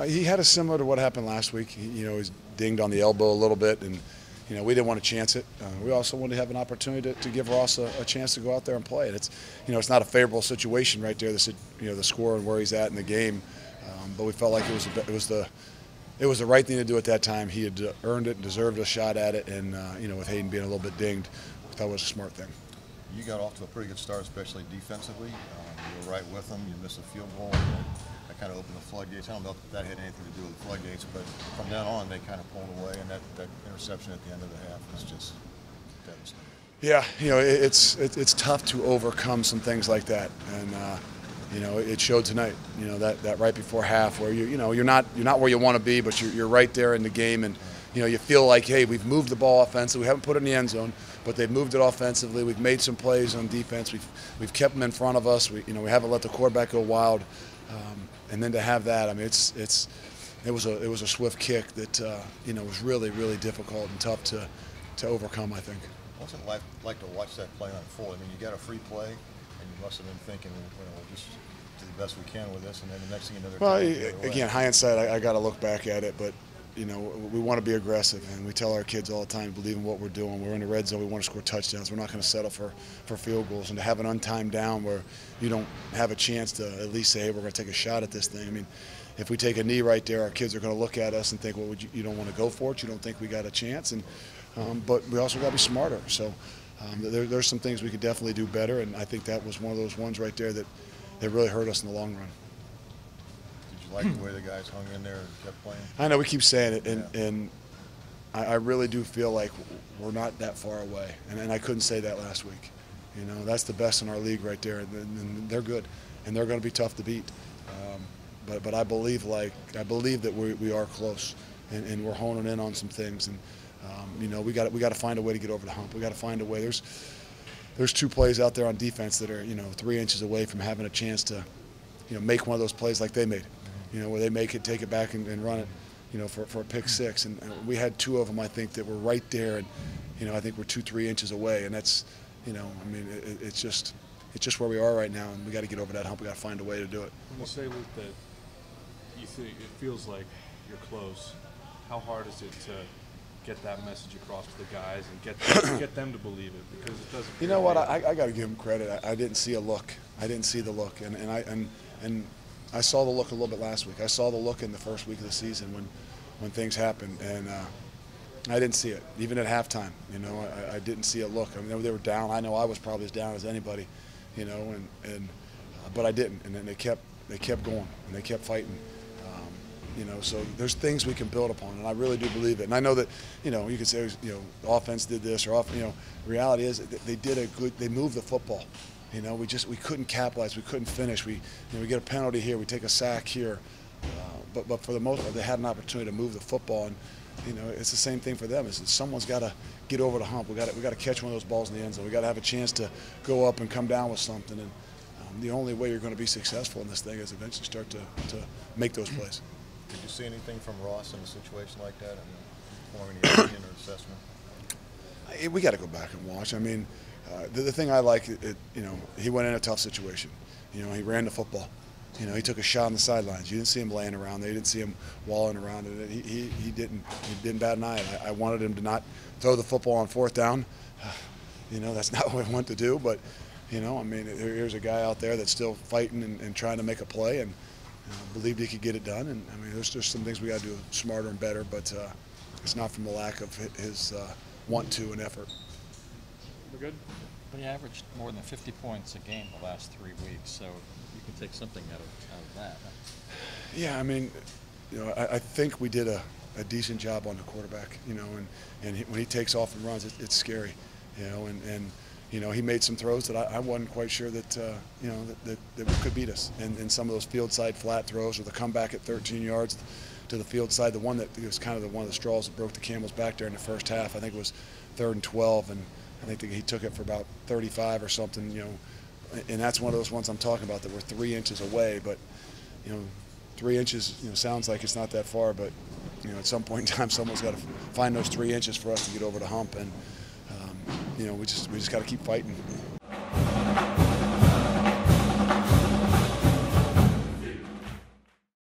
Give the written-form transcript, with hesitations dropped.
He had a similar to what happened last week. He was dinged on the elbow a little bit, and we didn't want to chance it. We also wanted to have an opportunity to give Ross a chance to go out there and play. And it's not a favorable situation right there. The score and where he's at in the game, but we felt like it was the right thing to do at that time. He had earned it and deserved a shot at it, and with Hayden being a little bit dinged, we thought it was a smart thing. You got off to a pretty good start, especially defensively. You were right with them. You missed a field goal. That kind of opened the floodgates. I don't know if that had anything to do with the floodgates, but from then on, they kind of pulled away, and that interception at the end of the half was just devastating. Yeah, it's tough to overcome some things like that, and it showed tonight. That right before half, where you're not where you want to be, but you're right there in the game, and you feel like, hey, we've moved the ball offensively. We haven't put it in the end zone, but they've moved it offensively. We've made some plays on defense. We've kept them in front of us. We haven't let the quarterback go wild, and then to have that, I mean, it was a swift kick that was really, really difficult and tough to overcome, I think. What's it like to watch that play unfold? I mean, you got a free play, and you must have been thinking, we'll just do the best we can with this, and then the next thing you know, well, again, hindsight, I got to look back at it, but we want to be aggressive, and we tell our kids all the time to believe in what we're doing. We're in the red zone. We want to score touchdowns. We're not going to settle for field goals. And to have an untimed down where you don't have a chance to at least say, hey, we're going to take a shot at this thing. I mean, if we take a knee right there, our kids are going to look at us and think, well, you don't want to go for it? You don't think we got a chance? And but we also got to be smarter. So there's some things we could definitely do better, and I think that was one of those ones right there that really hurt us in the long run. Did you like the way the guys hung in there and kept playing? I know we keep saying it, and I really do feel like we're not that far away, and I couldn't say that last week. That's the best in our league right there, and they're good, and they're going to be tough to beat. But I believe that we are close, and we're honing in on some things, and we got to find a way to get over the hump. We got to find a way. There's two plays out there on defense that are 3 inches away from having a chance to make one of those plays like they made, where they make it, take it back, and run it, for a pick six. And we had two of them, I think, that were right there, and I think we're 2-3 inches away, and that's it's just where we are right now, and we got to get over that hump. We got to find a way to do it. When you say, Luke, that you think it feels like you're close, how hard is it to get that message across to the guys and get them to believe it? Because it doesn't. You know what? I got to give them credit. I didn't see a look. I didn't see the look, and I saw the look a little bit last week. I saw the look in the first week of the season when things happened, and I didn't see it. Even at halftime, I didn't see a look. I mean, they were down. I know I was probably as down as anybody, but I didn't. And then they kept going and they kept fighting. So there's things we can build upon, and I really do believe it. And I know that, you could say, offense did this or reality is they moved the football. We couldn't capitalize, we couldn't finish. We get a penalty here, we take a sack here, but for the most part, they had an opportunity to move the football, and it's the same thing for them. Is that someone's got to get over the hump. We got to catch one of those balls in the end zone. We got to have a chance to go up and come down with something, and the only way you're going to be successful in this thing is eventually start to make those plays. Did you see anything from Ross in a situation like that? Forming any opinion or assessment? We got to go back and watch. I mean, the thing I like, he went in a tough situation. He ran the football. He took a shot on the sidelines. You didn't see him laying around there. You didn't see him walling around it. He didn't bat an eye. I wanted him to not throw the football on fourth down. That's not what I want to do. But, here's a guy out there that's still fighting and trying to make a play, and believed he could get it done. And there's just some things we got to do smarter and better, but it's not from the lack of his want to and effort. We're good. But he averaged more than 50 points a game the last 3 weeks, so you can take something out of that. Yeah, I think we did a decent job on the quarterback. And when he takes off and runs, it's scary. He made some throws that I wasn't quite sure that that could beat us. And some of those field side flat throws, or the comeback at 13 yards to the field side, the one that was kind of one of the straws that broke the camel's back there in the first half. I think it was 3rd and 12, and I think he took it for about 35 or something. And that's one of those ones I'm talking about that we're 3 inches away. But 3 inches sounds like it's not that far, but at some point in time, someone's got to find those 3 inches for us to get over the hump. And we just got to keep fighting.